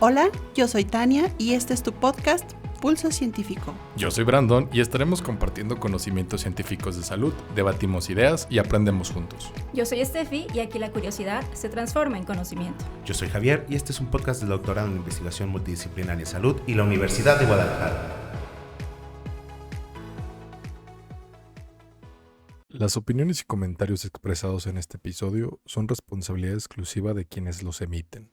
Hola, yo soy Tania y este es tu podcast Pulso Científico. Yo soy Brandon y estaremos compartiendo conocimientos científicos de salud, debatimos ideas y aprendemos juntos. Yo soy Steffi y aquí la curiosidad se transforma en conocimiento. Yo soy Javier y este es un podcast del Doctorado en Investigación Multidisciplinaria en Salud y la Universidad de Guadalajara. Las opiniones y comentarios expresados en este episodio son responsabilidad exclusiva de quienes los emiten.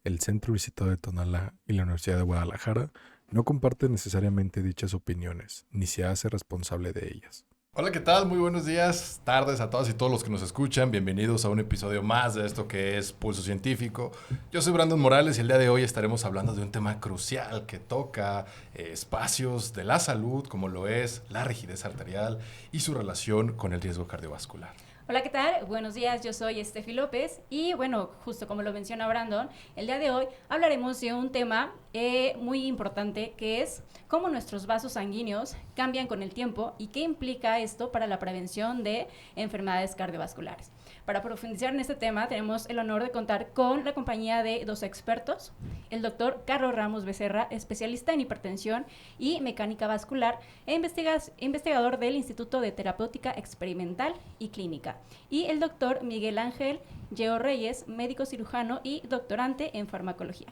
El Centro Visitado de Tonalá y la Universidad de Guadalajara no comparten necesariamente dichas opiniones, ni se hace responsable de ellas. Hola, ¿qué tal? Muy buenos días, tardes a todas y todos los que nos escuchan. Bienvenidos a un episodio más de esto que es Pulso Científico. Yo soy Brandon Morales y el día de hoy estaremos hablando de un tema crucial que toca espacios de la salud, como lo es la rigidez arterial y su relación con el riesgo cardiovascular. Hola, ¿qué tal? Buenos días, yo soy Steffi López y bueno, justo como lo menciona Brandon, el día de hoy hablaremos de un tema muy importante que es cómo nuestros vasos sanguíneos cambian con el tiempo y qué implica esto para la prevención de enfermedades cardiovasculares. Para profundizar en este tema tenemos el honor de contar con la compañía de dos expertos, el doctor Carlos Ramos Becerra, especialista en hipertensión y mecánica vascular e investigador del Instituto de Terapéutica Experimental y Clínica, y el doctor Miguel Ángel Yeo Reyes, médico cirujano y doctorante en farmacología.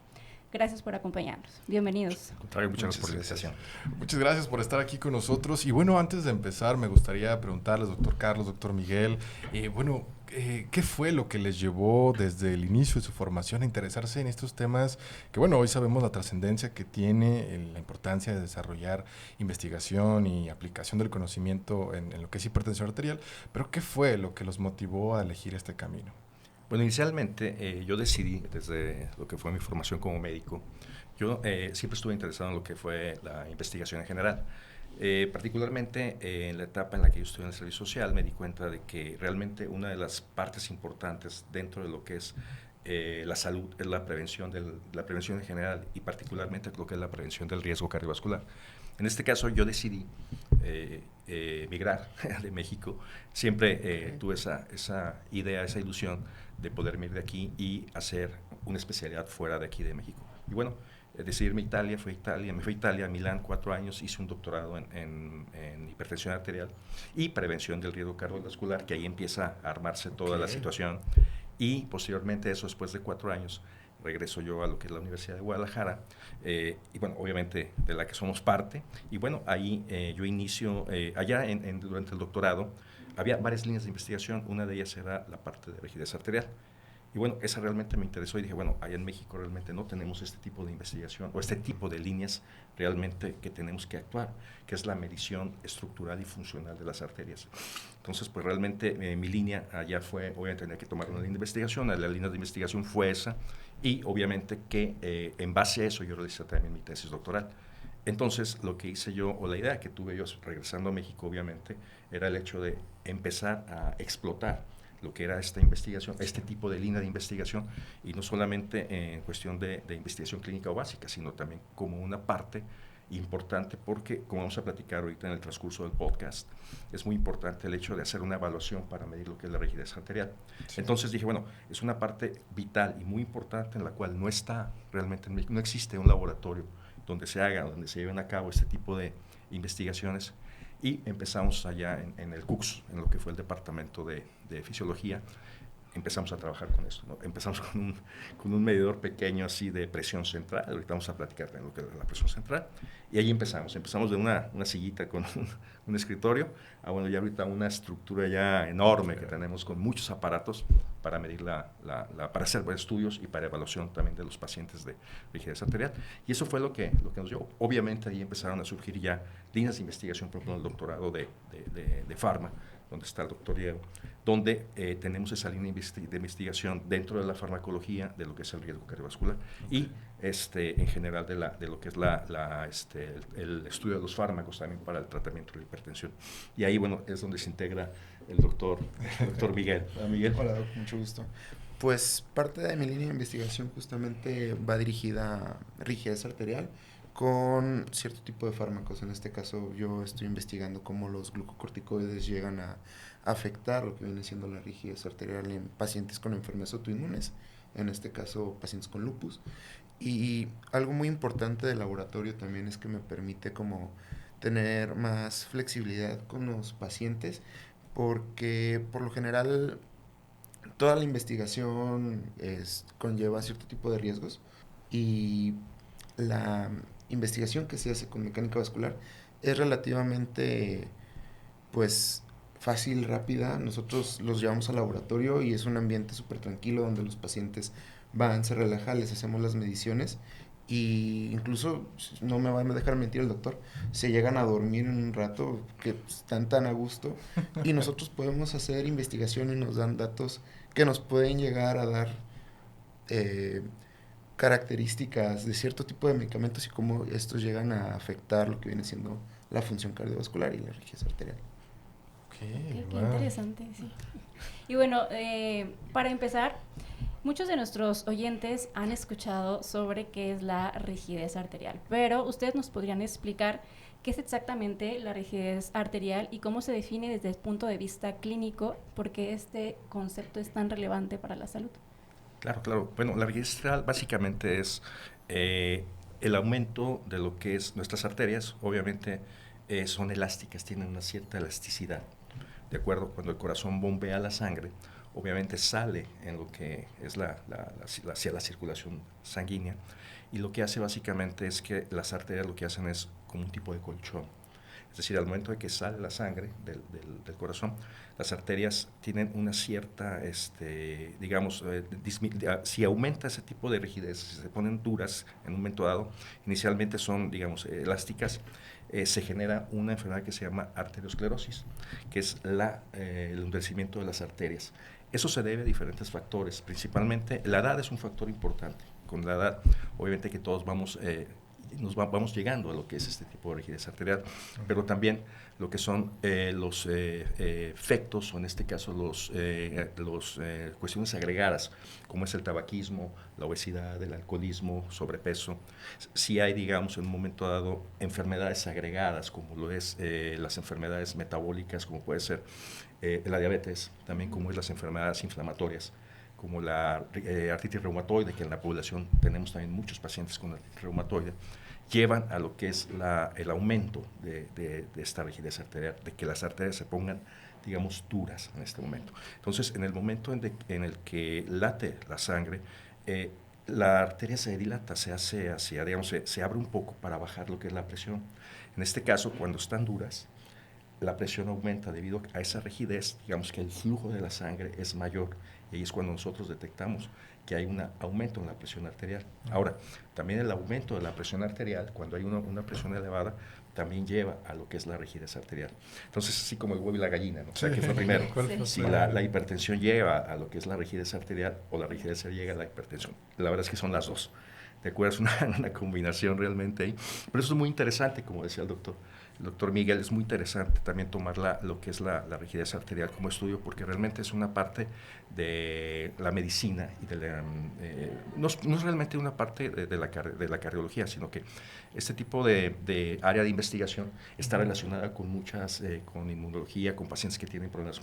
Gracias por acompañarnos. Bienvenidos. Muchas gracias por la invitación. Muchas gracias por estar aquí con nosotros. Y bueno, antes de empezar, me gustaría preguntarles, doctor Carlos, doctor Miguel, ¿qué fue lo que les llevó desde el inicio de su formación a interesarse en estos temas? Que bueno, hoy sabemos la trascendencia que tiene, la importancia de desarrollar investigación y aplicación del conocimiento en lo que es hipertensión arterial, pero ¿qué fue lo que los motivó a elegir este camino? Bueno, inicialmente yo decidí, desde lo que fue mi formación como médico, yo siempre estuve interesado en lo que fue la investigación en general. Particularmente en la etapa en la que yo estuve en el servicio social, me di cuenta de que realmente una de las partes importantes dentro de lo que es la salud es la prevención en general y particularmente lo que es la prevención del riesgo cardiovascular. En este caso yo decidí migrar de México. Siempre tuve esa idea, esa ilusión de poder ir de aquí y hacer una especialidad fuera de aquí de México. Y bueno, decidirme a Italia, me fui a Italia, a Milán, 4 años, hice un doctorado en hipertensión arterial y prevención del riesgo cardiovascular, que ahí empieza a armarse toda la situación. Y posteriormente eso, después de 4 años, regreso yo a lo que es la Universidad de Guadalajara, y bueno, obviamente de la que somos parte, y bueno, ahí yo inicio, allá durante el doctorado, había varias líneas de investigación, una de ellas era la parte de rigidez arterial, y bueno, esa realmente me interesó y dije, bueno, allá en México realmente no tenemos este tipo de investigación, o este tipo de líneas realmente que tenemos que actuar, que es la medición estructural y funcional de las arterias. Entonces, pues realmente mi línea allá fue, obviamente tenía que tomar una línea de investigación, la línea de investigación fue esa, y obviamente que en base a eso yo realicé también mi tesis doctoral. Entonces, lo que hice yo, o la idea que tuve yo regresando a México, obviamente, era el hecho de empezar a explotar lo que era esta investigación, este tipo de línea de investigación, y no solamente en cuestión de investigación clínica o básica, sino también como una parte importante, porque como vamos a platicar ahorita en el transcurso del podcast, es muy importante el hecho de hacer una evaluación para medir lo que es la rigidez arterial. Sí. Entonces dije, bueno, es una parte vital y muy importante en la cual no está realmente, no existe un laboratorio donde se lleven a cabo este tipo de investigaciones, y empezamos allá en el CUCS, en lo que fue el departamento de fisiología. Empezamos a trabajar con esto, ¿no? Empezamos con un medidor pequeño así de presión central, ahorita vamos a platicar de lo que es la presión central, y ahí empezamos de una sillita con un escritorio, a bueno, ya ahorita una estructura ya enorme que tenemos con muchos aparatos para medir para hacer estudios y para evaluación también de los pacientes de rigidez arterial, y eso fue lo que nos dio. Obviamente ahí empezaron a surgir ya líneas de investigación, por ejemplo, el doctorado de Pharma, donde está el doctor Diego, donde tenemos esa línea de investigación dentro de la farmacología de lo que es el riesgo cardiovascular, y en general de lo que es el estudio de los fármacos también para el tratamiento de la hipertensión. Y ahí, bueno, es donde se integra el doctor Miguel. Miguel. Hola, doc, mucho gusto. Pues parte de mi línea de investigación justamente va dirigida a rigidez arterial con cierto tipo de fármacos. En este caso yo estoy investigando cómo los glucocorticoides llegan a afectar lo que viene siendo la rigidez arterial en pacientes con enfermedades autoinmunes, en este caso pacientes con lupus. Y algo muy importante del laboratorio también es que me permite como tener más flexibilidad con los pacientes, porque por lo general toda la investigación conlleva cierto tipo de riesgos, y la investigación que se hace con mecánica vascular es relativamente pues fácil, rápida. Nosotros los llevamos al laboratorio y es un ambiente súper tranquilo donde los pacientes van, se relajan, les hacemos las mediciones, y incluso, no me va a dejar mentir el doctor, se llegan a dormir en un rato, que están tan a gusto, y nosotros podemos hacer investigación y nos dan datos que nos pueden llegar a dar características de cierto tipo de medicamentos y cómo estos llegan a afectar lo que viene siendo la función cardiovascular y la rigidez arterial. Qué interesante, sí. Y bueno, para empezar, muchos de nuestros oyentes han escuchado sobre qué es la rigidez arterial, pero ustedes nos podrían explicar qué es exactamente la rigidez arterial y cómo se define desde el punto de vista clínico, porque este concepto es tan relevante para la salud. Claro. Bueno, la rigidez arterial básicamente es el aumento de lo que es nuestras arterias. Obviamente son elásticas, tienen una cierta elasticidad. De acuerdo, cuando el corazón bombea la sangre, obviamente sale en lo que es hacia la circulación sanguínea, y lo que hace básicamente es que las arterias lo que hacen es como un tipo de colchón. Es decir, al momento de que sale la sangre del corazón, las arterias tienen una cierta, digamos, si aumenta ese tipo de rigidez, si se ponen duras en un momento dado, inicialmente son, digamos, elásticas, se genera una enfermedad que se llama arteriosclerosis, que es el endurecimiento de las arterias. Eso se debe a diferentes factores, principalmente la edad es un factor importante. Con la edad, obviamente que todos vamos llegando a lo que es este tipo de rigidez arterial, pero también lo que son los efectos, o en este caso los cuestiones agregadas, como es el tabaquismo, la obesidad, el alcoholismo, sobrepeso. Si hay, digamos, en un momento dado enfermedades agregadas, como lo es las enfermedades metabólicas, como puede ser la diabetes, también como es las enfermedades inflamatorias, como la artritis reumatoide, que en la población tenemos también muchos pacientes con artritis reumatoide, llevan a lo que es el aumento de esta rigidez arterial, de que las arterias se pongan, digamos, duras en este momento. Entonces, en el momento en el que late la sangre, la arteria se dilata, se hace hacia, digamos, se abre un poco para bajar lo que es la presión. En este caso, cuando están duras, la presión aumenta debido a esa rigidez, digamos que el flujo de la sangre es mayor, y ahí es cuando nosotros detectamos que hay un aumento en la presión arterial. Ahora, también el aumento de la presión arterial, cuando hay una presión elevada, también lleva a lo que es la rigidez arterial. Entonces, así como el huevo y la gallina, ¿no? O sea, ¿qué fue primero? Si la hipertensión lleva a lo que es la rigidez arterial, o la rigidez llega a la hipertensión. La verdad es que son las dos. ¿De acuerdo? Es una combinación realmente ahí. Pero eso es muy interesante, como decía el doctor Miguel, es muy interesante también tomar lo que es la rigidez arterial como estudio, porque realmente es una parte de la medicina y no es realmente una parte de la cardiología, sino que este tipo de área de investigación está relacionada con con inmunología, con pacientes que tienen problemas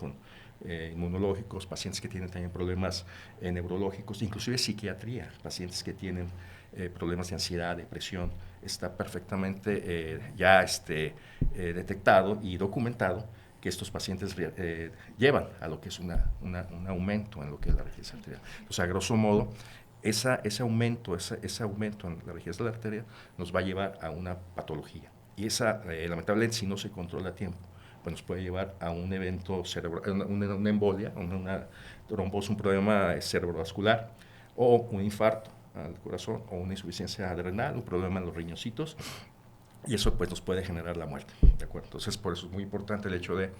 inmunológicos, pacientes que tienen también problemas neurológicos, inclusive psiquiatría, pacientes que tienen problemas de ansiedad, depresión. Está perfectamente ya detectado y documentado que estos pacientes llevan a lo que es un aumento en lo que es la rigidez arterial. Entonces, a grosso modo, ese aumento en la rigidez de la arteria nos va a llevar a una patología. Y lamentablemente, si no se controla a tiempo, pues nos puede llevar a un evento cerebral, una embolia, una trombosis, un problema cerebrovascular, o un infarto al corazón, o una insuficiencia renal, un problema en los riñoncitos, y eso pues nos puede generar la muerte, ¿de acuerdo? Entonces, por eso es muy importante el hecho de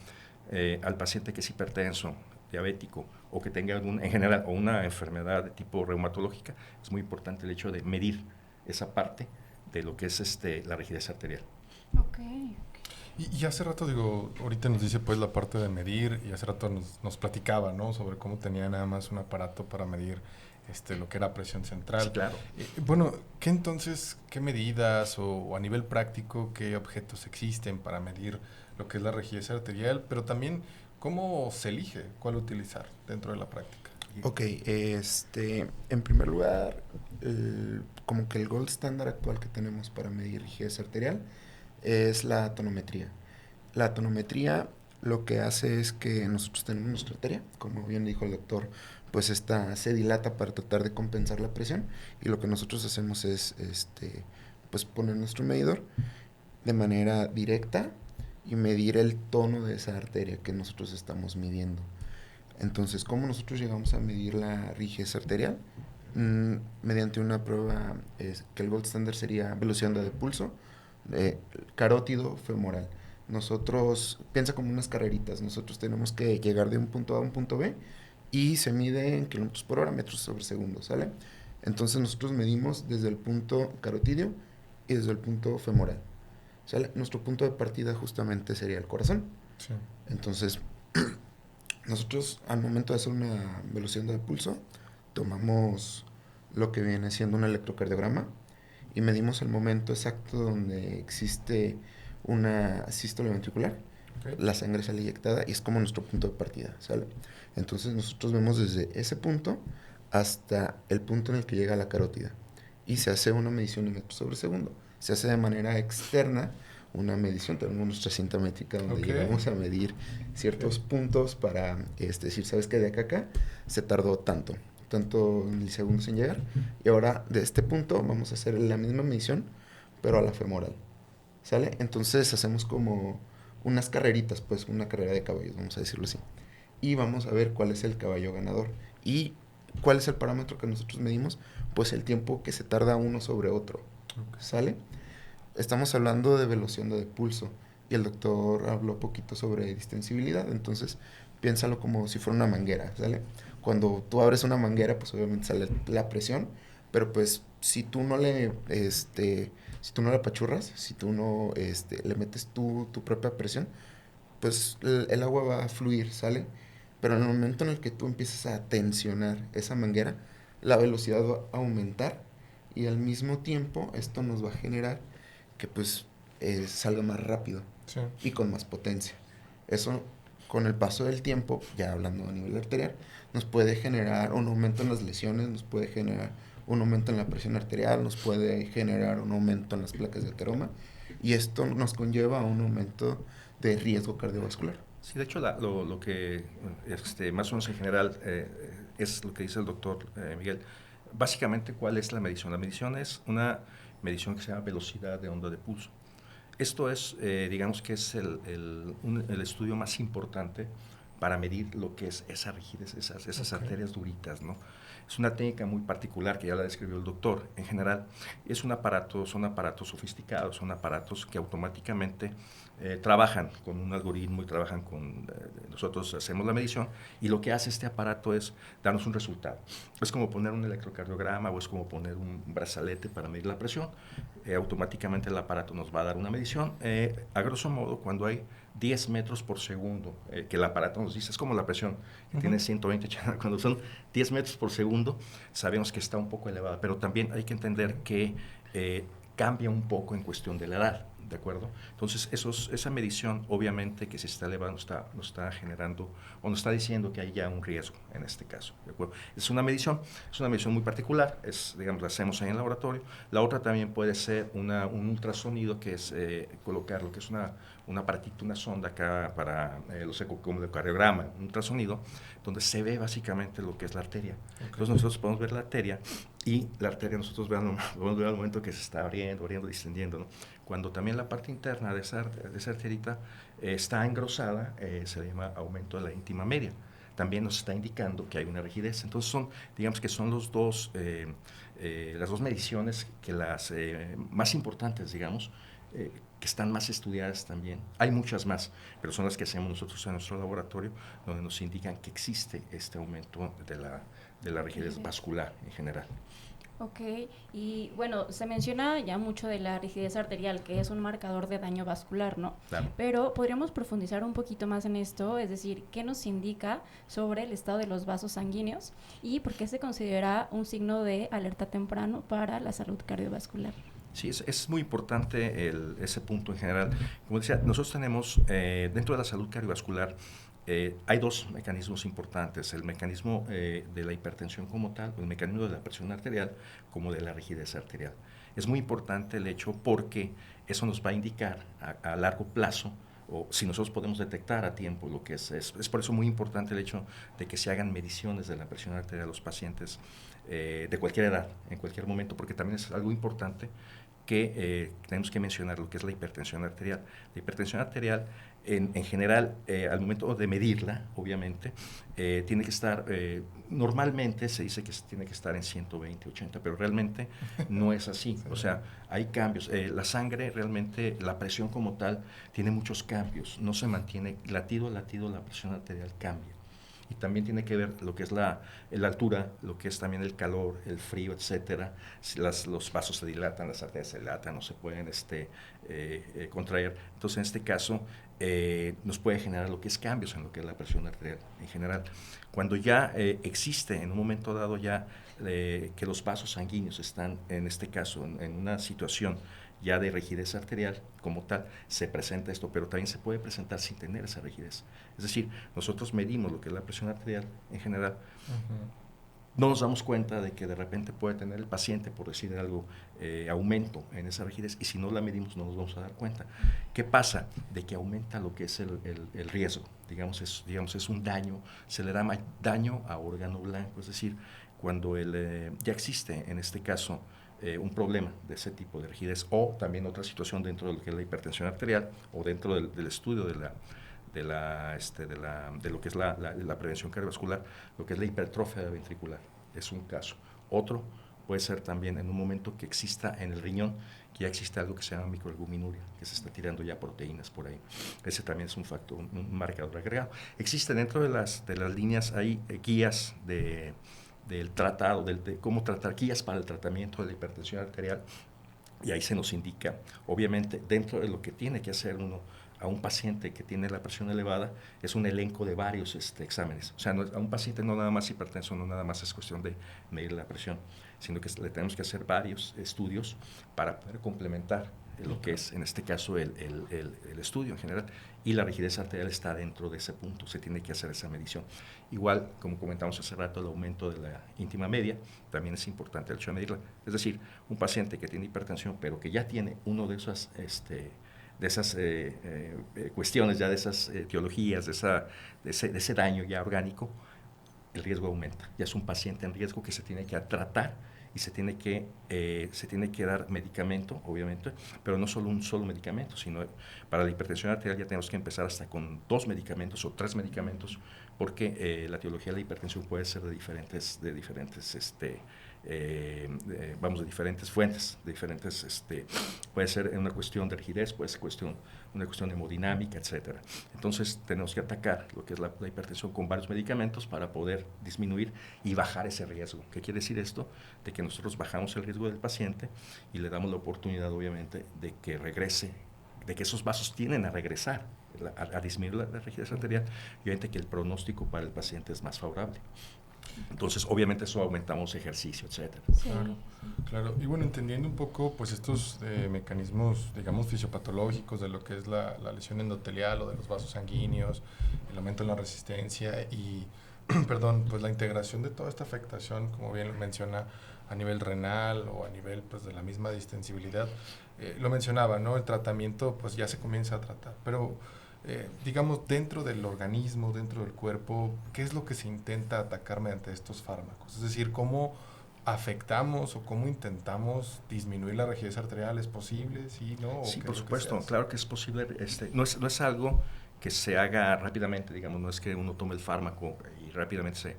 al paciente que es hipertenso, diabético, o que tenga en general o una enfermedad de tipo reumatológica, es muy importante el hecho de medir esa parte de lo que es la rigidez arterial. Okay. Y hace rato, ahorita nos dice pues la parte de medir, y hace rato nos platicaba, ¿no? Sobre cómo tenía nada más un aparato para medir lo que era presión central. Sí, claro. Bueno, ¿qué medidas o a nivel práctico, qué objetos existen para medir lo que es la rigidez arterial? Pero también, ¿cómo se elige cuál utilizar dentro de la práctica? Ok, en primer lugar, como que el gold estándar actual que tenemos para medir rigidez arterial es la tonometría. La tonometría lo que hace es que nosotros tenemos nuestra arteria, como bien dijo el doctor, pues esta se dilata para tratar de compensar la presión, y lo que nosotros hacemos es pues poner nuestro medidor de manera directa y medir el tono de esa arteria que nosotros estamos midiendo. Entonces, ¿cómo nosotros llegamos a medir la rigidez arterial? Mediante una prueba que el gold standard sería velocidad de pulso, carótido femoral. Nosotros, piensa como unas carreritas, nosotros tenemos que llegar de un punto A a un punto B y se mide en kilómetros por hora, metros sobre segundo, ¿sale? Entonces nosotros medimos desde el punto carotidio y desde el punto femoral, ¿sale? Nuestro punto de partida justamente sería el corazón. Sí. Entonces, nosotros al momento de hacer una velocidad de pulso, tomamos lo que viene siendo un electrocardiograma y medimos el momento exacto donde existe una sístole ventricular. Okay. La sangre sale inyectada y es como nuestro punto de partida, ¿sale? Entonces nosotros vemos desde ese punto hasta el punto en el que llega la carótida y se hace una medición en metros sobre segundo. Se hace de manera externa una medición, tenemos nuestra cinta métrica donde llegamos a medir ciertos puntos para decir, ¿sabes qué? De acá a acá se tardó tanto milisegundos en llegar, y ahora de este punto vamos a hacer la misma medición pero a la femoral, ¿sale? Entonces hacemos como unas carreritas, pues una carrera de caballos, vamos a decirlo así, y vamos a ver cuál es el caballo ganador. ¿Y cuál es el parámetro que nosotros medimos? Pues el tiempo que se tarda uno sobre otro, ¿sale? Estamos hablando de velocidad de pulso y el doctor habló poquito sobre distensibilidad, entonces piénsalo como si fuera una manguera, ¿sale? Cuando tú abres una manguera, pues obviamente sale la presión, pero pues si tú no le si tú no la apachurras, si tú no le metes tu propia presión, pues el agua va a fluir, ¿sale? Pero en el momento en el que tú empiezas a tensionar esa manguera, la velocidad va a aumentar y al mismo tiempo esto nos va a generar que pues salga más rápido, sí, y con más potencia. Eso con el paso del tiempo, ya hablando a nivel arterial, nos puede generar un aumento en las lesiones, nos puede generar un aumento en la presión arterial, nos puede generar un aumento en las placas de ateroma, y esto nos conlleva a un aumento de riesgo cardiovascular. Sí, de hecho, lo que más o menos en general es lo que dice el doctor Miguel. Básicamente, ¿cuál es la medición? La medición es una medición que se llama velocidad de onda de pulso. Esto es, digamos que es el estudio más importante para medir lo que es esa rigidez, esas arterias duritas, ¿no? Es una técnica muy particular que ya la describió el doctor. En general, son aparatos sofisticados, son aparatos que automáticamente trabajan con un algoritmo y trabajan con... nosotros hacemos la medición y lo que hace este aparato es darnos un resultado. Es como poner un electrocardiograma o es como poner un brazalete para medir la presión. Automáticamente el aparato nos va a dar una medición. A grosso modo, cuando hay 10 metros por segundo, que el aparato nos dice, es como la presión, que tiene 120, cuando son 10 metros por segundo, sabemos que está un poco elevada, pero también hay que entender que cambia un poco en cuestión de la edad, ¿de acuerdo? Entonces, esa medición, obviamente, que se está elevando, nos está generando, o nos está diciendo que hay ya un riesgo en este caso, ¿de acuerdo? Es una medición muy particular, digamos, la hacemos ahí en el laboratorio. La otra también puede ser un ultrasonido, que es colocar lo que es un aparatito, una sonda acá para los ecocardiograma, un ultrasonido, donde se ve básicamente lo que es la arteria. Entonces nosotros podemos ver la arteria y la arteria nosotros podemos ver al momento que se está abriendo, distendiendo, ¿no? Cuando también la parte interna de esa arterita está engrosada, se le llama aumento de la íntima media. También nos está indicando que hay una rigidez. Entonces digamos que son las dos mediciones que las más importantes, digamos, que están más estudiadas también. Hay muchas más, pero son las que hacemos nosotros en nuestro laboratorio, donde nos indican que existe este aumento de la rigidez vascular en general. Ok, y bueno, se menciona ya mucho de la rigidez arterial, que es un marcador de daño vascular, ¿no? Claro. Pero podríamos profundizar un poquito más en esto, es decir, ¿qué nos indica sobre el estado de los vasos sanguíneos y por qué se considera un signo de alerta temprano para la salud cardiovascular? Sí, es muy importante ese punto en general. Como decía, nosotros tenemos dentro de la salud cardiovascular hay dos mecanismos importantes, el mecanismo de la hipertensión como tal, el mecanismo de la presión arterial, como de la rigidez arterial. Es muy importante el hecho porque eso nos va a indicar a largo plazo, o si nosotros podemos detectar a tiempo lo que es por eso muy importante el hecho de que se hagan mediciones de la presión arterial a los pacientes de cualquier edad, en cualquier momento, porque también es algo importante que tenemos que mencionar lo que es la hipertensión arterial. La hipertensión arterial, en general, al momento de medirla, obviamente, tiene que estar, normalmente se dice que tiene que estar en 120, 80, pero realmente no es así. O sea, hay cambios. La sangre, realmente, la presión como tal, tiene muchos cambios. No se mantiene latido a latido, la presión arterial cambia. Y también tiene que ver lo que es la altura, lo que es también el calor, el frío, etcétera. Si los vasos se dilatan, las arterias se dilatan, no se pueden contraer. Entonces, en este caso, nos puede generar lo que es cambios en lo que es la presión arterial en general. Cuando ya existe en un momento dado ya que los vasos sanguíneos están, en este caso, en una situación ya de rigidez arterial como tal, se presenta esto, pero también se puede presentar sin tener esa rigidez. Es decir, nosotros medimos lo que es la presión arterial en general, no nos damos cuenta de que de repente puede tener el paciente, por decir algo, aumento en esa rigidez, y si no la medimos no nos vamos a dar cuenta. ¿Qué pasa? De que aumenta lo que es el riesgo, digamos es un daño, se le da daño a órgano blanco, es decir, cuando ya existe en este caso un problema de ese tipo de rigidez, o también otra situación dentro de lo que es la hipertensión arterial, o dentro del estudio de lo que es la prevención cardiovascular, lo que es la hipertrofia ventricular, es un caso. Otro puede ser también en un momento que exista en el riñón, que ya existe algo que se llama microalbuminuria, que se está tirando ya proteínas por ahí. Ese también es un factor, un marcador agregado. Existe dentro de las líneas, hay guías del tratado, de cómo tratar, guías para el tratamiento de la hipertensión arterial, y ahí se nos indica, obviamente, dentro de lo que tiene que hacer uno a un paciente que tiene la presión elevada, es un elenco de varios exámenes. O sea, a un paciente no nada más hipertenso, no nada más es cuestión de medir la presión, sino que le tenemos que hacer varios estudios para poder complementar lo que es, en este caso, el estudio en general. Y la rigidez arterial está dentro de ese punto, se tiene que hacer esa medición. Igual, como comentamos hace rato, el aumento de la íntima media, también es importante el hecho de medirla. Es decir, un paciente que tiene hipertensión, pero que ya tiene uno de esas cuestiones, ya de esas etiologías, de ese daño ya orgánico, el riesgo aumenta. Ya es un paciente en riesgo que se tiene que tratar y se tiene que dar medicamento, obviamente, pero no solo un solo medicamento, sino para la hipertensión arterial ya tenemos que empezar hasta con 2 medicamentos o 3 medicamentos, porque la etiología de la hipertensión puede ser de diferentes fuentes, puede ser una cuestión de rigidez, puede ser una cuestión hemodinámica, etcétera. Entonces tenemos que atacar lo que es la hipertensión con varios medicamentos para poder disminuir y bajar ese riesgo. ¿Qué quiere decir esto? De que nosotros bajamos el riesgo del paciente y le damos la oportunidad, obviamente, de que regrese, de que esos vasos tienden a regresar, a disminuir la rigidez arterial, y obviamente que el pronóstico para el paciente es más favorable. Entonces, obviamente, eso aumentamos ejercicio, etcétera. Sí. Claro. Y bueno, entendiendo un poco pues estos mecanismos, digamos, fisiopatológicos de lo que es la lesión endotelial o de los vasos sanguíneos, el aumento en la resistencia y, perdón, pues la integración de toda esta afectación, como bien menciona, a nivel renal o a nivel pues de la misma distensibilidad, lo mencionaba, ¿no? El tratamiento pues ya se comienza a tratar, pero digamos, dentro del organismo, dentro del cuerpo, ¿qué es lo que se intenta atacar mediante estos fármacos? Es decir, ¿cómo afectamos o cómo intentamos disminuir la rigidez arterial? ¿Es posible? ¿Sí? ¿No? Sí, por supuesto, claro que es posible. No es algo que se haga rápidamente, digamos, no es que uno tome el fármaco y rápidamente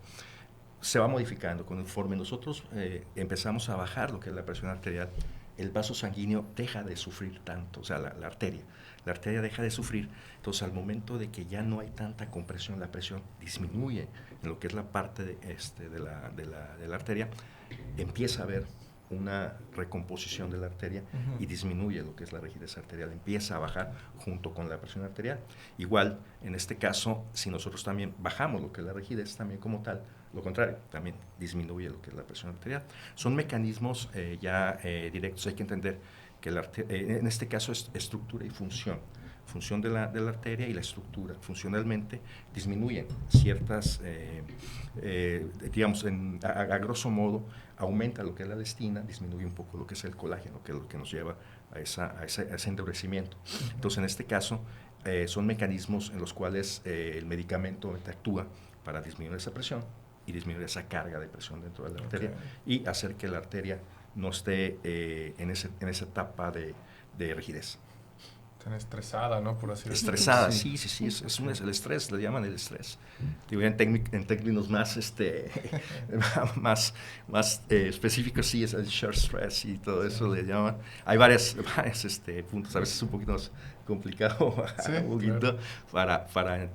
se va modificando. Conforme nosotros empezamos a bajar lo que es la presión arterial, el vaso sanguíneo deja de sufrir tanto, o sea, la arteria deja de sufrir. Entonces, al momento de que ya no hay tanta compresión, la presión disminuye en lo que es la parte de la arteria, empieza a haber una recomposición de la arteria y disminuye lo que es la rigidez arterial, empieza a bajar junto con la presión arterial. Igual, en este caso, si nosotros también bajamos lo que es la rigidez, también como tal, lo contrario, también disminuye lo que es la presión arterial. Son mecanismos directos, hay que entender que en este caso es estructura y función. función de la arteria y la estructura. Funcionalmente disminuyen ciertas, digamos, a grosso modo, aumenta lo que es la elastina, disminuye un poco lo que es el colágeno, que es lo que nos lleva a ese endurecimiento. Entonces, en este caso, son mecanismos en los cuales el medicamento actúa para disminuir esa presión y disminuir esa carga de presión dentro de la arteria y hacer que la arteria no esté en esa etapa de rigidez. Tan estresada, ¿no? Por así decirlo. Estresada, sí, es el estrés, le llaman el estrés. Digo, en términos más, más específicos, sí, es el short stress y todo eso le llaman. Hay varios puntos, a veces es un poquito más complicado un poquito, claro, para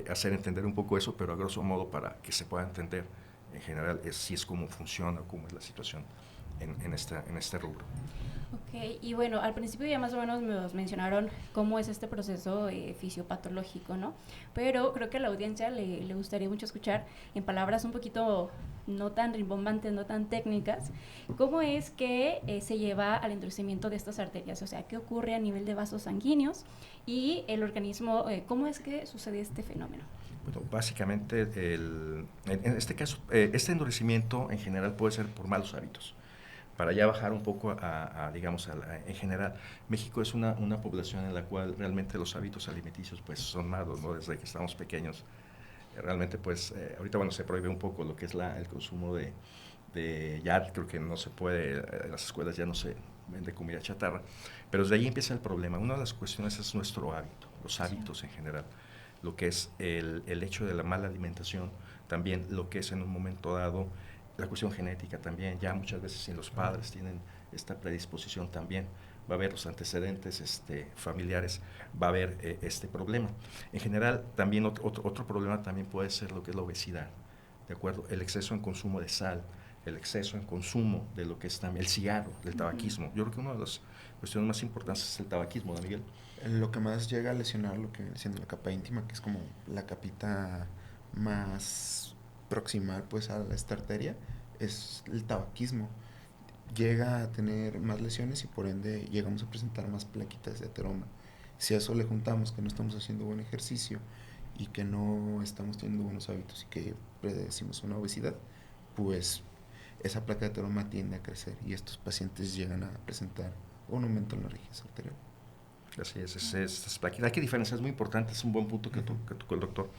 hacer entender un poco eso, pero a grosso modo para que se pueda entender en general sí es cómo funciona, cómo es la situación en este rubro. Ok, y bueno, al principio ya más o menos nos mencionaron cómo es este proceso fisiopatológico, ¿no? Pero creo que a la audiencia le gustaría mucho escuchar en palabras un poquito no tan rimbombantes, no tan técnicas, cómo es que se lleva al endurecimiento de estas arterias, o sea, qué ocurre a nivel de vasos sanguíneos y el organismo, cómo es que sucede este fenómeno. Bueno, básicamente, en este caso, este endurecimiento en general puede ser por malos hábitos. Para ya bajar un poco en general, México es una población en la cual realmente los hábitos alimenticios pues son malos, ¿no? Desde que estamos pequeños. Realmente pues ahorita bueno se prohíbe un poco lo que es el consumo ya creo que no se puede, en las escuelas ya no se vende comida chatarra, pero desde ahí empieza el problema. Una de las cuestiones es nuestro hábito, los hábitos en general, lo que es el hecho de la mala alimentación, también lo que es en un momento dado la cuestión genética también, ya muchas veces si los padres tienen esta predisposición también, va a haber los antecedentes familiares, va a haber este problema. En general, también otro problema también puede ser lo que es la obesidad, ¿de acuerdo? El exceso en consumo de sal, el exceso en consumo de lo que es también el cigarro, del tabaquismo. Yo creo que una de las cuestiones más importantes es el tabaquismo, ¿no, Miguel? Lo que más llega a lesionar lo que viene siendo la capa íntima, que es como la capita más proximal pues a esta arteria, es el tabaquismo. Llega a tener más lesiones y por ende llegamos a presentar más plaquitas de ateroma. Si a eso le juntamos que no estamos haciendo buen ejercicio y que no estamos teniendo buenos hábitos y que predecimos una obesidad, pues esa placa de ateroma tiende a crecer y estos pacientes llegan a presentar un aumento en la rigidez arterial. Así es plaquitas. Hay que diferenciar, es muy importante, es un buen punto que tocó el doctor.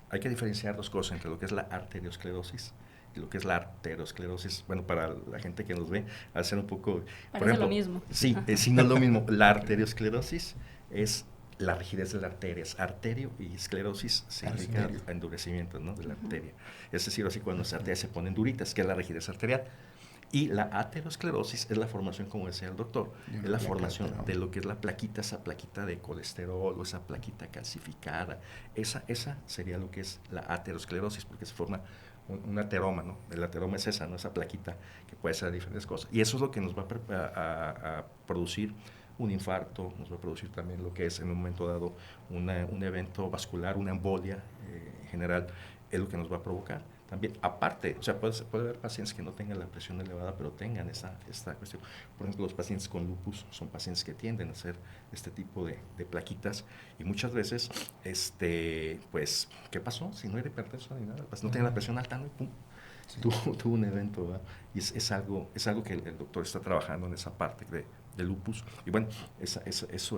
Hay que diferenciar dos cosas entre lo que es la arteriosclerosis y lo que es la arteriosclerosis. Bueno, para la gente que nos ve, al ser un poco... Parece por ejemplo, lo mismo. Sí, sí, no es lo mismo. La arteriosclerosis es la rigidez de la arteria, es arterio, y esclerosis significa endurecimiento, ¿no?, de la arteria. Es decir, así cuando las arterias se ponen duritas, que es la rigidez arterial. Y la aterosclerosis es la formación, como decía el doctor, es la formación de lo que es la plaquita, esa plaquita de colesterol o esa plaquita calcificada. Esa sería lo que es la aterosclerosis, porque se forma un ateroma, ¿no? El ateroma es esa, ¿no? Esa plaquita que puede ser diferentes cosas. Y eso es lo que nos va a producir un infarto, nos va a producir también lo que es en un momento dado un evento vascular, una embolia en general, es lo que nos va a provocar. También, aparte, o sea, puede haber pacientes que no tengan la presión elevada, pero tengan esta cuestión. Por ejemplo, los pacientes con lupus son pacientes que tienden a hacer este tipo de plaquitas y muchas veces, pues, ¿qué pasó? Si no era hipertenso ni nada, pues no tenía la presión alta, ¿no? Y pum, sí. tuvo un evento, ¿verdad? Y es algo que el doctor está trabajando en esa parte de lupus. Y bueno, eso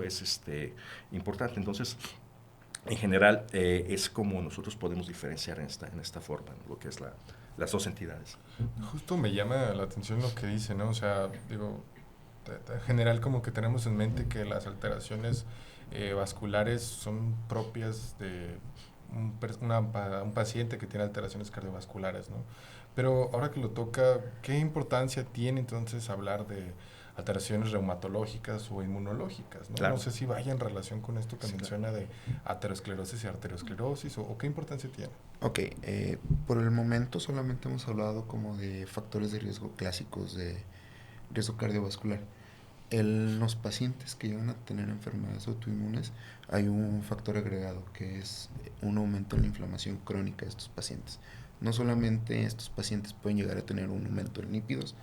es importante. Entonces, en general, es como nosotros podemos diferenciar en esta forma, ¿no?, lo que es las dos entidades. Justo me llama la atención lo que dice, ¿no? O sea, digo, en general como que tenemos en mente que las alteraciones vasculares son propias de un paciente que tiene alteraciones cardiovasculares, ¿no? Pero ahora que lo toca, ¿qué importancia tiene entonces hablar de alteraciones reumatológicas o inmunológicas, ¿no? Claro. No sé si vaya en relación con esto que menciona de aterosclerosis y arteriosclerosis, o qué importancia tiene. Ok, por el momento solamente hemos hablado como de factores de riesgo clásicos de riesgo cardiovascular. En los pacientes que llegan a tener enfermedades autoinmunes hay un factor agregado que es un aumento en la inflamación crónica de estos pacientes. No solamente estos pacientes pueden llegar a tener un aumento en lípidos,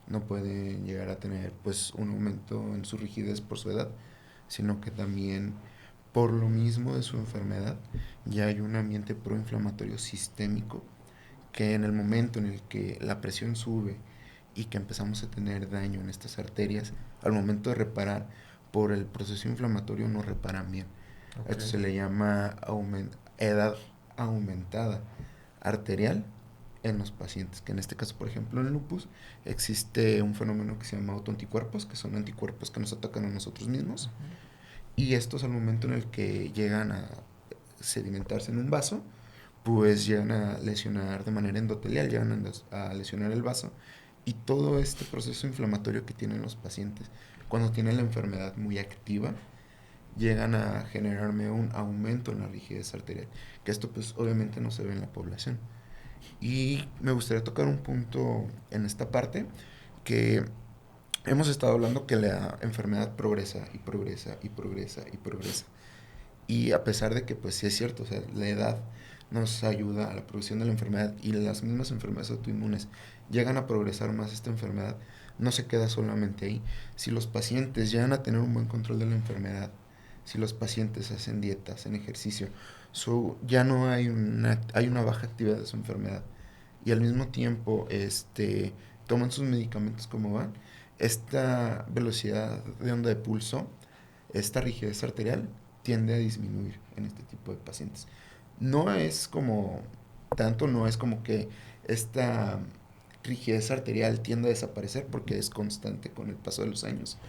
no pueden llegar a tener pues un aumento en su rigidez por su edad, sino que también por lo mismo de su enfermedad ya hay un ambiente proinflamatorio sistémico que en el momento en el que la presión sube y que empezamos a tener daño en estas arterias, al momento de reparar por el proceso inflamatorio no reparan bien. Ok. Esto se le llama edad aumentada arterial en los pacientes, que en este caso, por ejemplo, en lupus existe un fenómeno que se llama autoanticuerpos, que son anticuerpos que nos atacan a nosotros mismos, y estos al momento en el que llegan a sedimentarse en un vaso, pues llegan a lesionar de manera endotelial, llegan a lesionar el vaso, y todo este proceso inflamatorio que tienen los pacientes cuando tienen la enfermedad muy activa, llegan a generarme un aumento en la rigidez arterial, que esto pues obviamente no se ve en la población. Y me gustaría tocar un punto en esta parte, que hemos estado hablando que la enfermedad progresa y progresa y progresa y progresa. Y a pesar de que pues sí es cierto, o sea, la edad nos ayuda a la progresión de la enfermedad y las mismas enfermedades autoinmunes llegan a progresar más esta enfermedad, no se queda solamente ahí. Si los pacientes llegan a tener un buen control de la enfermedad, si los pacientes hacen dieta, hacen ejercicio, ya no hay una baja actividad de su enfermedad y al mismo tiempo toman sus medicamentos como van, esta velocidad de onda de pulso, esta rigidez arterial tiende a disminuir en este tipo de pacientes. No es como que esta rigidez arterial tiende a desaparecer porque es constante con el paso de los años,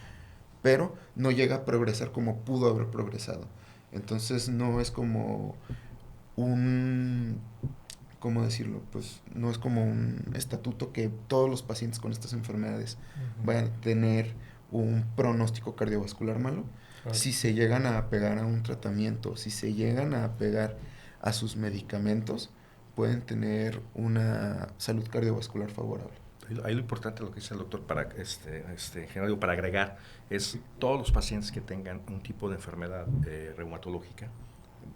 pero no llega a progresar como pudo haber progresado. Entonces no es como ¿cómo decirlo? Pues no es como un estatuto que todos los pacientes con estas enfermedades vayan a tener un pronóstico cardiovascular malo. Claro. Si se llegan a apegar a un tratamiento, si se llegan a apegar a sus medicamentos, pueden tener una salud cardiovascular favorable. Ahí lo importante, lo que dice el doctor, para en general, para agregar, es todos los pacientes que tengan un tipo de enfermedad reumatológica.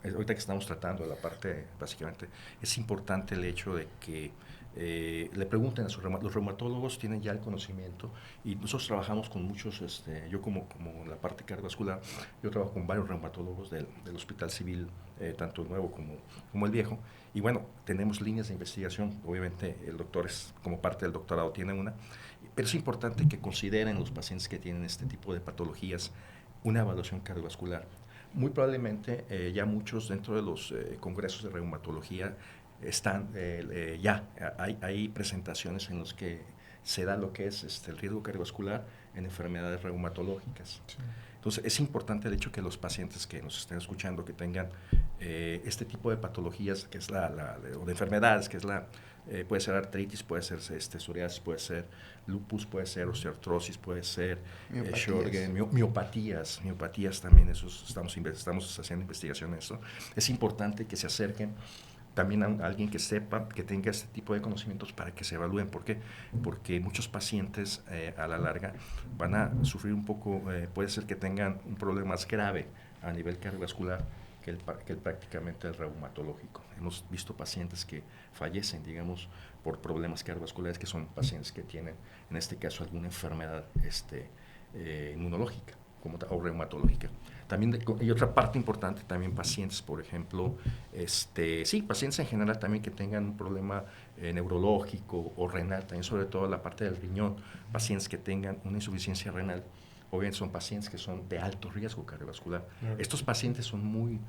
Ahorita que estamos tratando de la parte, básicamente, es importante el hecho de que le pregunten a los reumatólogos tienen ya el conocimiento y nosotros trabajamos con muchos, yo como la parte cardiovascular, yo trabajo con varios reumatólogos del Hospital Civil, tanto el nuevo como el viejo, y bueno, tenemos líneas de investigación, obviamente el doctor como parte del doctorado tiene una, pero es importante que consideren los pacientes que tienen este tipo de patologías una evaluación cardiovascular. Muy probablemente ya muchos dentro de los congresos de reumatología hay presentaciones en los que se da lo que es el riesgo cardiovascular en enfermedades reumatológicas. Sí. Entonces es importante el hecho que los pacientes que nos estén escuchando que tengan este tipo de patologías, que es o de enfermedades, que es puede ser artritis, puede ser psoriasis, puede ser lupus, puede ser osteoartrosis, puede ser Sjögren, miopatías también, estamos haciendo investigación en eso. Es importante que se acerquen también a alguien que sepa, que tenga este tipo de conocimientos para que se evalúen. ¿Por qué? Porque muchos pacientes a la larga van a sufrir un poco, puede ser que tengan un problema más grave a nivel cardiovascular que prácticamente el reumatológico. Hemos visto pacientes que fallecen, digamos, por problemas cardiovasculares, que son pacientes que tienen, en este caso, alguna enfermedad inmunológica o reumatológica. También y otra parte importante, también pacientes, por ejemplo, pacientes en general también que tengan un problema neurológico o renal, también sobre todo la parte del riñón, pacientes que tengan una insuficiencia renal, o bien son pacientes que son de alto riesgo cardiovascular. Estos pacientes son muy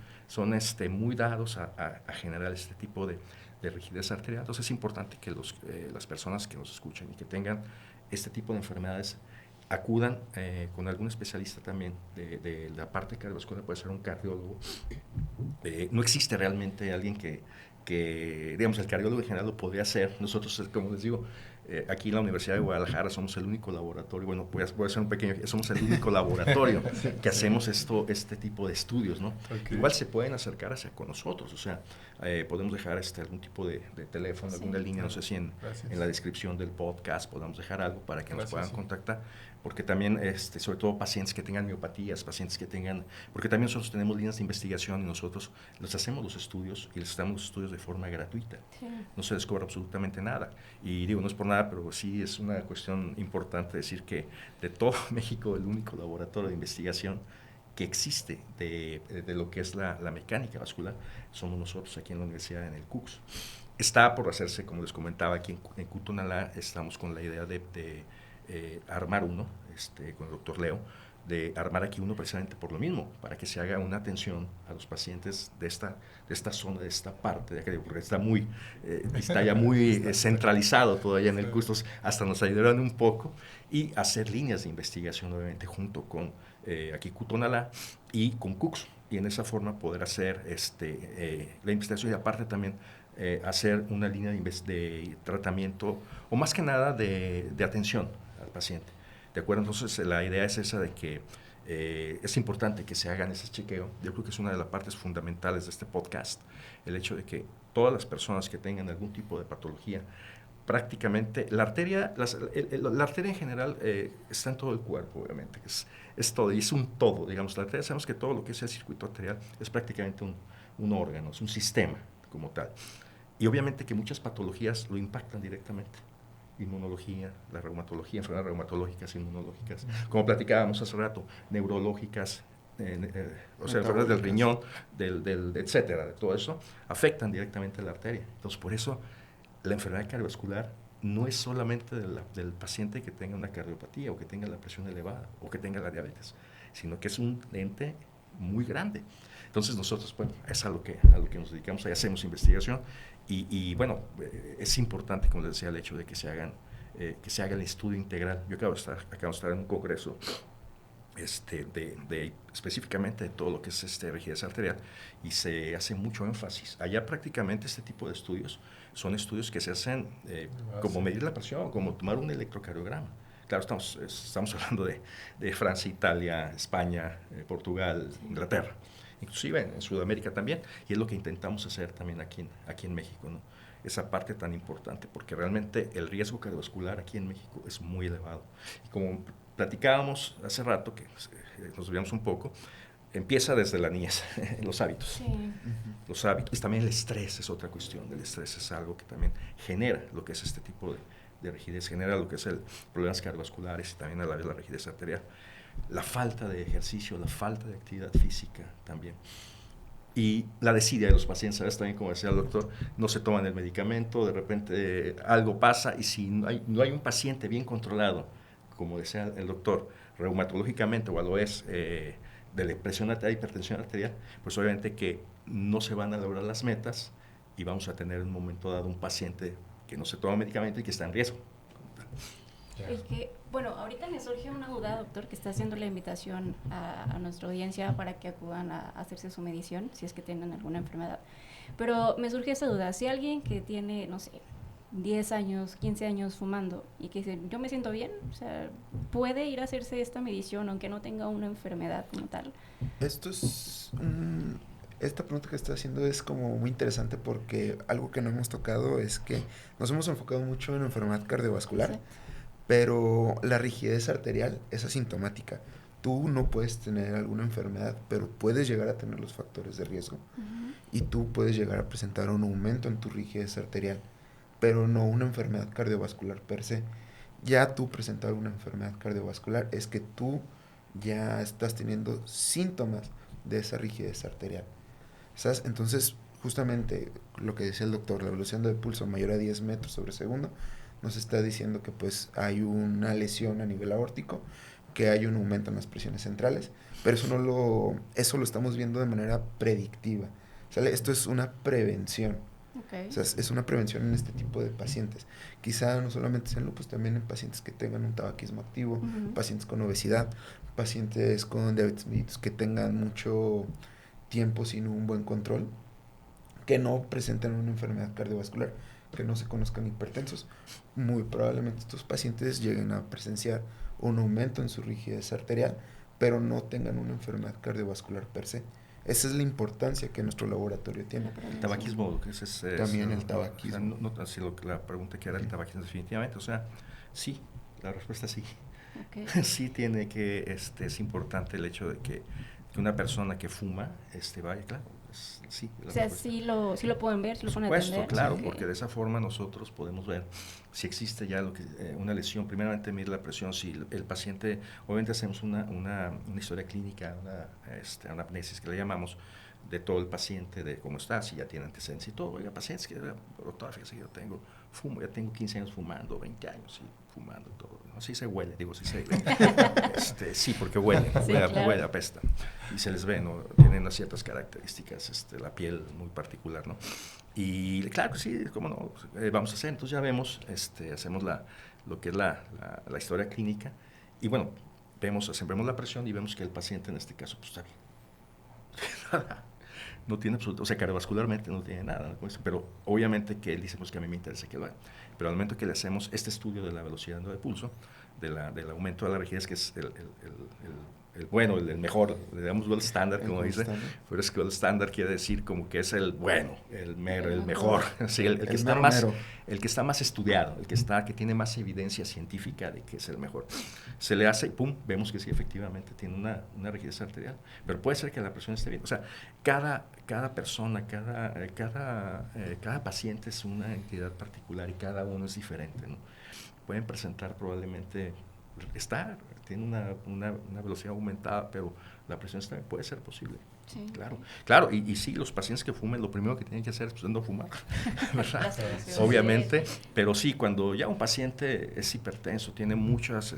dados a generar este tipo de rigidez arterial. Entonces es importante que las personas que nos escuchen y que tengan este tipo de enfermedades acudan con algún especialista también de la parte cardiovascular, puede ser un cardiólogo. No existe realmente alguien que, digamos, el cardiólogo en general lo podría hacer. Nosotros, como les digo, aquí en la Universidad de Guadalajara somos el único laboratorio, bueno, voy a hacer un pequeño, somos el único laboratorio que hacemos este tipo de estudios, ¿no? Okay. Igual se pueden acercar con nosotros, o sea, podemos dejar algún tipo de teléfono, sí, alguna línea, no sé si en la descripción del podcast podamos dejar algo para que nos puedan contactar, porque también, sobre todo pacientes que tengan miopatías, pacientes que tengan, porque también nosotros tenemos líneas de investigación y nosotros les hacemos los estudios y les damos los estudios de forma gratuita, sí. No se les cobra absolutamente nada, y digo, no es por nada, pero sí es una cuestión importante decir que de todo México el único laboratorio de investigación que existe de lo que es la mecánica vascular somos nosotros aquí en la universidad, en el CUCS. Está por hacerse, como les comentaba, aquí en Cutonalá estamos con la idea de armar uno, con el doctor Leo, de armar aquí uno precisamente por lo mismo, para que se haga una atención a los pacientes de esta zona, de esta parte, porque está ya muy centralizado todavía en el CUCS, hasta nos ayudaron un poco, y hacer líneas de investigación, obviamente, junto con aquí Cutonalá y con CUCS, y en esa forma poder hacer la investigación y aparte también hacer una línea de tratamiento, o más que nada de atención al paciente. ¿De acuerdo? Entonces, la idea es esa de que es importante que se hagan ese chequeo. Yo creo que es una de las partes fundamentales de este podcast, el hecho de que todas las personas que tengan algún tipo de patología, prácticamente, la arteria en general está en todo el cuerpo, obviamente, es todo, y es un todo, digamos, la arteria, sabemos que todo lo que es el circuito arterial es prácticamente un órgano, es un sistema como tal. Y obviamente que muchas patologías lo impactan directamente. Inmunología, la reumatología, enfermedades reumatológicas, inmunológicas, como platicábamos hace rato, neurológicas, o sea, enfermedades del riñón, etcétera, de todo eso, afectan directamente a la arteria. Entonces, por eso, la enfermedad cardiovascular no es solamente del paciente que tenga una cardiopatía o que tenga la presión elevada o que tenga la diabetes, sino que es un ente muy grande. Entonces nosotros, bueno, es a lo que nos dedicamos, ahí hacemos investigación y bueno, es importante, como les decía, el hecho de que se haga el estudio integral. Yo acabo de estar en un congreso específicamente de todo lo que es rigidez arterial y se hace mucho énfasis. Allá prácticamente este tipo de estudios son estudios que se hacen como medir la presión, como tomar un electrocardiograma. Claro, estamos hablando de Francia, Italia, España, Portugal, Inglaterra, inclusive en Sudamérica también, y es lo que intentamos hacer también aquí en México, ¿no? Esa parte tan importante, porque realmente el riesgo cardiovascular aquí en México es muy elevado. Y como platicábamos hace rato, que nos veíamos un poco, empieza desde la niñez, los hábitos. Sí. Los hábitos, y también el estrés es otra cuestión. El estrés es algo que también genera lo que es este tipo de rigidez, genera lo que es el problemas cardiovasculares y también a la vez la rigidez arterial. La falta de ejercicio, la falta de actividad física también. Y la desidia de los pacientes, ¿sabes? También, como decía el doctor, no se toman el medicamento, de repente algo pasa y si no hay un paciente bien controlado, como decía el doctor, reumatológicamente o a lo es de la presión arterial, hipertensión arterial, pues obviamente que no se van a lograr las metas y vamos a tener en un momento dado un paciente que no se toma medicamento y que está en riesgo. Bueno, ahorita me surge una duda, doctor, que está haciendo la invitación a nuestra audiencia para que acudan a hacerse su medición, si es que tienen alguna enfermedad. Pero me surge esa duda, si alguien que tiene, no sé, 10 años, 15 años fumando y que dice, yo me siento bien, o sea, ¿puede ir a hacerse esta medición aunque no tenga una enfermedad como tal? Esta pregunta que está haciendo es como muy interesante porque algo que no hemos tocado es que nos hemos enfocado mucho en enfermedad cardiovascular. Exacto. Pero la rigidez arterial es asintomática. Tú no puedes tener alguna enfermedad, pero puedes llegar a tener los factores de riesgo. Y tú puedes llegar a presentar un aumento en tu rigidez arterial, pero no una enfermedad cardiovascular per se. Ya tú presentar una enfermedad cardiovascular es que tú ya estás teniendo síntomas de esa rigidez arterial. ¿Sabes? Entonces, justamente lo que decía el doctor, la velocidad de pulso mayor a 10 metros sobre segundo, nos está diciendo que pues hay una lesión a nivel aórtico, que hay un aumento en las presiones centrales, pero eso lo estamos viendo de manera predictiva, ¿sale? Esto es una prevención. Okay. O sea, es una prevención en este tipo de pacientes. Quizá no solamente sea en lupus, también en pacientes que tengan un tabaquismo activo, pacientes con obesidad, pacientes con diabetes mellitus que tengan mucho tiempo sin un buen control, que no presenten una enfermedad cardiovascular, que no se conozcan hipertensos. Muy probablemente estos pacientes lleguen a presenciar un aumento en su rigidez arterial, pero no tengan una enfermedad cardiovascular per se. Esa es la importancia que nuestro laboratorio tiene. El tabaquismo, que también el tabaquismo. O sea, la pregunta que era el tabaquismo definitivamente, o sea, sí, la respuesta es sí. Okay. Sí tiene que, es importante el hecho de que una persona que fuma, vaya, claro, pues sí. O sea, sí lo pueden ver, sí lo Por pueden supuesto, atender. claro, Ok. porque de esa forma nosotros podemos ver si existe ya una lesión. Primeramente medir la presión, si el paciente, obviamente hacemos una historia clínica, una anamnesis que le llamamos, de todo el paciente, de cómo está, si ya tiene antecedentes y todo. Oiga, pacientes que, doctora, fíjese, yo ya tengo 15 años fumando, 20 años fumando y todo. ¿No? Sí se huele, sí se huele. Sí, porque huele, Sí, claro. huele, apesta. Y se les ve, ¿no? Tienen unas ciertas características, la piel muy particular, ¿no? Y claro que sí, cómo no, vamos a hacer. Entonces ya vemos, hacemos lo que es la historia clínica y bueno, vemos la presión y vemos que el paciente en este caso pues está bien. No tiene absoluto, o sea, cardiovascularmente no tiene nada, ¿no? Pero obviamente que él dice, pues que a mí me interesa que lo haga. Pero al momento que le hacemos este estudio de la velocidad de pulso, del aumento de la rigidez, que es el bueno, el mejor, le damos gold standard, como dice, pero es que gold standard quiere decir como que es el bueno, el mero, el mejor, sí, el que está más, el que está más estudiado, que tiene más evidencia científica de que es el mejor. Se le hace y pum, vemos que sí, efectivamente tiene una rigidez arterial, pero puede ser que la presión esté bien. O sea, cada persona, cada paciente es una entidad particular y cada uno es diferente, ¿no? Pueden presentar probablemente tiene una velocidad aumentada, pero la presión también puede ser posible. Sí. Claro, y sí, los pacientes que fumen, lo primero que tienen que hacer es pues, no fumar, ¿verdad? Obviamente, pero sí, cuando ya un paciente es hipertenso, tiene muchas,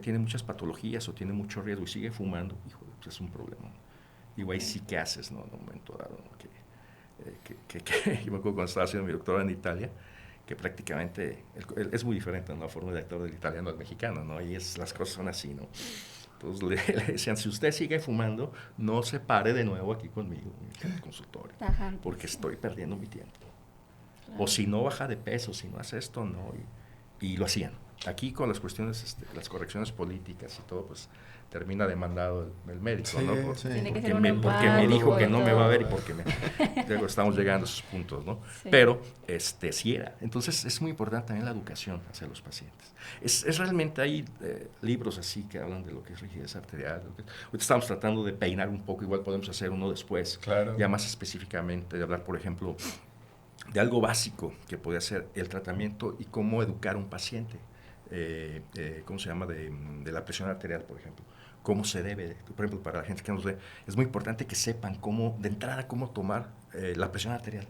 tiene muchas patologías o tiene mucho riesgo y sigue fumando, híjole, pues es un problema. Digo, ahí sí, ¿qué haces, no? En un momento dado, ¿no? Yo me acuerdo cuando estaba haciendo mi doctorado en Italia, que prácticamente es muy diferente, ¿no? La forma de actuar del italiano al mexicano, ¿no? Y las cosas son así, ¿no? Entonces le decían, si usted sigue fumando, no se pare de nuevo aquí conmigo en el consultorio, porque estoy perdiendo mi tiempo. Claro. O si no baja de peso, si no hace esto, no. Y lo hacían. Aquí con las cuestiones, las correcciones políticas y todo, pues termina demandado el médico, sí, ¿no? Sí. Porque me dijo que no me va a ver y porque luego estamos llegando a esos puntos, ¿no? Sí. Pero sí era. Entonces es muy importante también la educación hacia los pacientes. Es realmente, hay libros así que hablan de lo que es rigidez arterial. Ahorita estamos tratando de peinar un poco, igual podemos hacer uno después, claro. Ya más específicamente, de hablar, por ejemplo, de algo básico que puede ser el tratamiento y cómo educar a un paciente. ¿Cómo se llama? De la presión arterial, por ejemplo. Cómo se debe, por ejemplo, para la gente que nos ve, es muy importante que sepan de entrada, cómo tomar la presión arterial.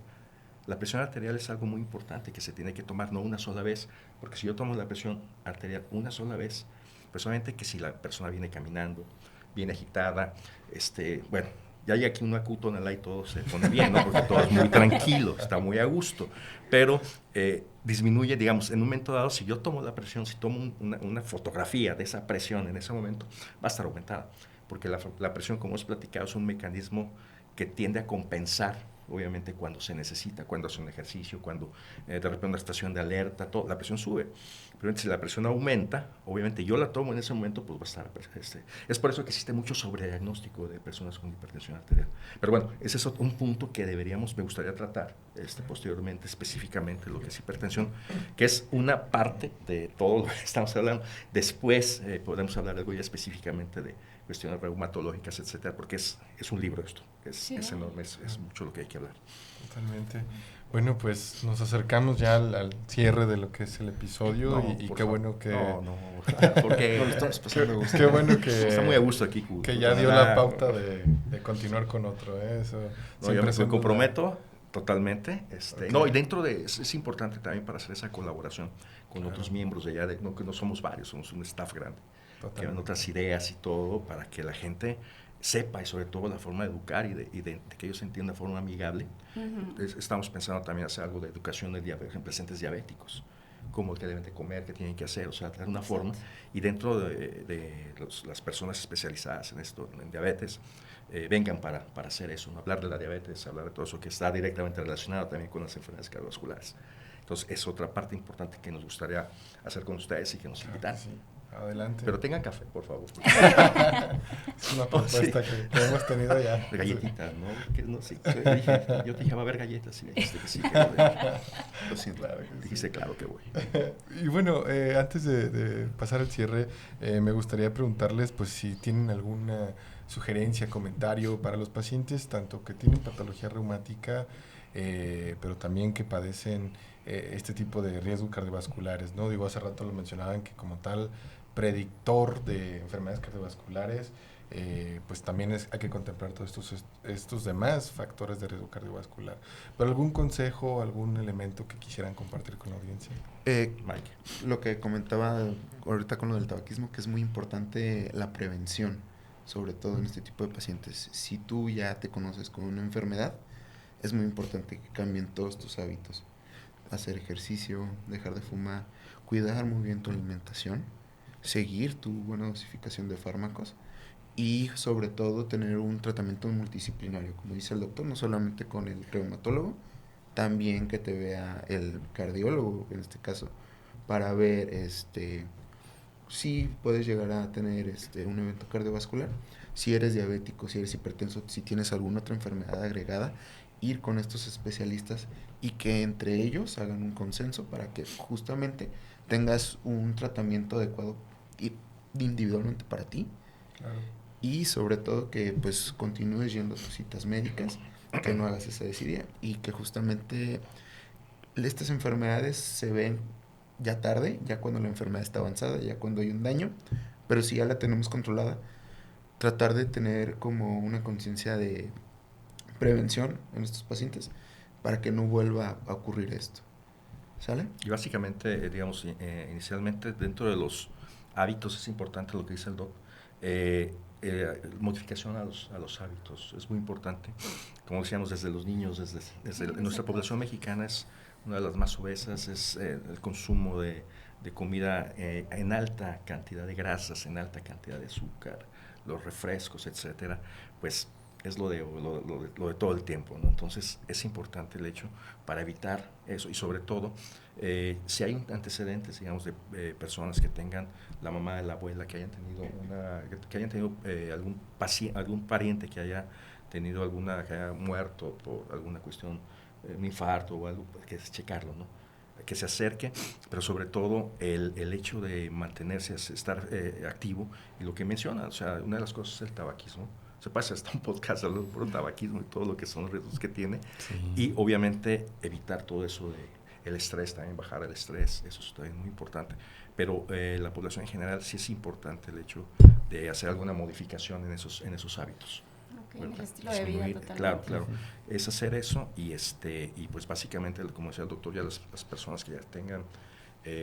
La presión arterial es algo muy importante que se tiene que tomar no una sola vez, porque si yo tomo la presión arterial una sola vez, pues obviamente que si la persona viene caminando, viene agitada, bueno, ya hay aquí un acutonal y todo se pone bien, ¿no? Porque todo es muy tranquilo, está muy a gusto, pero disminuye, digamos, en un momento dado, si yo tomo la presión, si tomo una fotografía de esa presión en ese momento, va a estar aumentada, porque la presión, como hemos platicado, es un mecanismo que tiende a compensar, obviamente, cuando se necesita, cuando hace un ejercicio, cuando de repente una estación de alerta, todo, la presión sube. Pero si la presión aumenta, obviamente yo la tomo en ese momento, pues va a estar. Es por eso que existe mucho sobrediagnóstico de personas con hipertensión arterial. Pero bueno, ese es un punto que me gustaría tratar posteriormente, específicamente lo que es hipertensión, que es una parte de todo lo que estamos hablando. Después podemos hablar algo ya específicamente de cuestiones reumatológicas, etcétera, porque es un libro esto, es enorme, es mucho lo que hay que hablar. Totalmente. Bueno, pues nos acercamos ya al cierre de lo que es el episodio y qué bueno que... porque lo estamos pasando a gusto. Qué bueno que... Está muy a gusto aquí. Que ya dio la pauta de continuar con otro, Eso yo me comprometo totalmente. Okay. No, y dentro de... Es importante también para hacer esa colaboración con otros miembros de allá, que no somos varios, somos un staff grande. Totalmente. Que dan otras ideas y todo para que la gente sepa y sobre todo la forma de educar y de que ellos entiendan de forma amigable. Estamos pensando también hacer algo de educación en pacientes diabéticos, cómo que deben de comer, qué tienen que hacer, o sea, tener una forma. Y dentro de las personas especializadas en esto, en diabetes, vengan para hacer eso, ¿no? Hablar de la diabetes, hablar de todo eso que está directamente relacionado también con las enfermedades cardiovasculares. Entonces, es otra parte importante que nos gustaría hacer con ustedes y que nos invitan. Sí. Adelante. Pero tengan café, por favor. Es una propuesta que hemos tenido ya. De galletitas, ¿no? Que no sí, yo te dije, va a haber galletas. Y me dijiste que sí. Lo siento. Claro que sí. Dijiste, claro que voy. Y bueno, antes de pasar al cierre, me gustaría preguntarles pues si tienen alguna sugerencia, comentario para los pacientes, tanto que tienen patología reumática, pero también que padecen este tipo de riesgos cardiovasculares, ¿no? Digo, hace rato lo mencionaban que como tal predictor de enfermedades cardiovasculares, pues también hay que contemplar todos estos demás factores de riesgo cardiovascular. ¿Pero algún consejo, algún elemento que quisieran compartir con la audiencia? Mike. Lo que comentaba ahorita con lo del tabaquismo, que es muy importante la prevención, sobre todo en este tipo de pacientes. Si tú ya te conoces con una enfermedad, es muy importante que cambien todos tus hábitos. Hacer ejercicio, dejar de fumar, cuidar muy bien tu alimentación, seguir tu buena dosificación de fármacos y sobre todo tener un tratamiento multidisciplinario, como dice el doctor, no solamente con el reumatólogo, también que te vea el cardiólogo, en este caso, para ver si puedes llegar a tener un evento cardiovascular, si eres diabético, si eres hipertenso, si tienes alguna otra enfermedad agregada, ir con estos especialistas y que entre ellos hagan un consenso para que justamente tengas un tratamiento adecuado individualmente para ti. Claro. Y sobre todo que pues continúes yendo a tus citas médicas, que no hagas esa desidia y que justamente estas enfermedades se ven ya tarde, ya cuando la enfermedad está avanzada, ya cuando hay un daño, pero si ya la tenemos controlada, tratar de tener como una conciencia de prevención en estos pacientes para que no vuelva a ocurrir esto. ¿Sale? Y básicamente, digamos, inicialmente dentro de los hábitos es importante lo que dice el doc. Modificación a los hábitos es muy importante. Como decíamos, desde los niños, desde nuestra población mexicana es una de las más obesas, es el consumo de comida en alta cantidad de grasas, en alta cantidad de azúcar, los refrescos, etcétera, pues es lo de todo el tiempo, ¿no? Entonces es importante el hecho para evitar eso y sobre todo si hay antecedentes, digamos, de personas que tengan la mamá, la abuela, que hayan tenido algún pariente que haya tenido que haya muerto por alguna cuestión, un infarto o algo, que es checarlo, ¿no? Que se acerque, pero sobre todo el hecho de mantenerse, estar activo y lo que menciona, o sea, una de las cosas es el tabaquismo. Se pasa hasta un podcast hablando por el tabaquismo y todo lo que son los riesgos que tiene. Sí. Y obviamente evitar todo eso el estrés, también bajar el estrés, eso es también muy importante. Pero la población en general sí es importante el hecho de hacer alguna modificación en esos hábitos. Okay, bueno, el estilo de vida totalmente. Claro. Es hacer eso y pues básicamente, como decía el doctor, ya las personas que ya tengan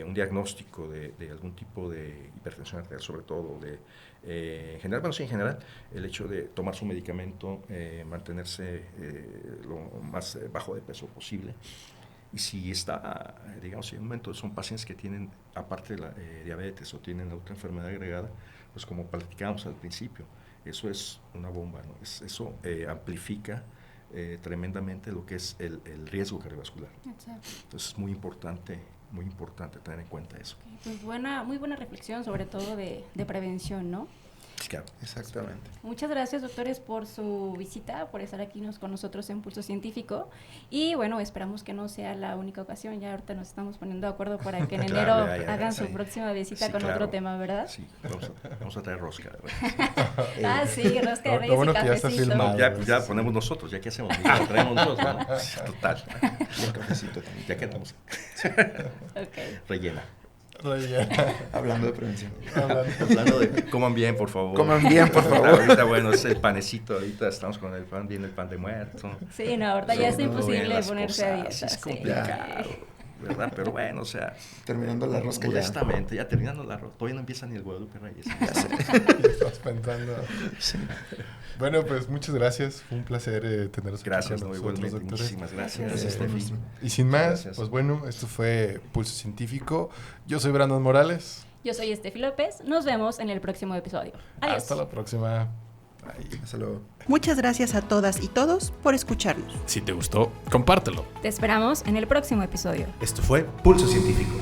un diagnóstico de algún tipo de hipertensión arterial, sobre todo, en general, el hecho de tomar su medicamento, mantenerse lo más bajo de peso posible. Y si está, digamos, en un momento son pacientes que tienen, aparte de la diabetes o tienen otra enfermedad agregada, pues como platicábamos al principio, eso es una bomba, ¿no? Eso amplifica tremendamente lo que es el riesgo cardiovascular. Exacto. Entonces es muy importante tener en cuenta eso. Okay, pues muy buena reflexión, sobre todo de prevención, ¿no? Claro. Exactamente. Muchas gracias, doctores, por su visita, por estar aquí con nosotros en Pulso Científico. Y bueno, esperamos que no sea la única ocasión. Ya ahorita nos estamos poniendo de acuerdo para que en enero hagan su próxima visita con otro tema, ¿verdad? Sí, vamos a traer rosca. Sí, rosca de Reyes bueno, y cafecito. Ya está filmado. Ya ponemos nosotros, ya que hacemos, ya traemos nosotros, ¿no? Total. Y el cafecito también. Ya quedamos. Okay. Rellena. Hablando de prevención. Hablando de coman bien, por favor. Coman bien, por favor. Ahorita, bueno, es el panecito. Ahorita estamos con el pan de muerto. Sí, no, ahorita ya es imposible ponerse a dieta. Es complicado, ¿verdad? Pero bueno, o sea. Terminando la rosca modestamente, ya terminando la rosca. Todavía no empieza ni el Guadalupe Reyes. Ya sé. Estás pensando. Sí. Bueno, pues muchas gracias. Fue un placer tenerlos. Gracias, no, igualmente. Muchísimas gracias. Y sin más, pues bueno, esto fue Pulso Científico. Yo soy Brandon Morales. Yo soy Estefi López. Nos vemos en el próximo episodio. Adiós. Hasta la próxima. Bye. Hasta luego. Muchas gracias a todas y todos por escucharnos. Si te gustó, compártelo. Te esperamos en el próximo episodio. Esto fue Pulso Científico.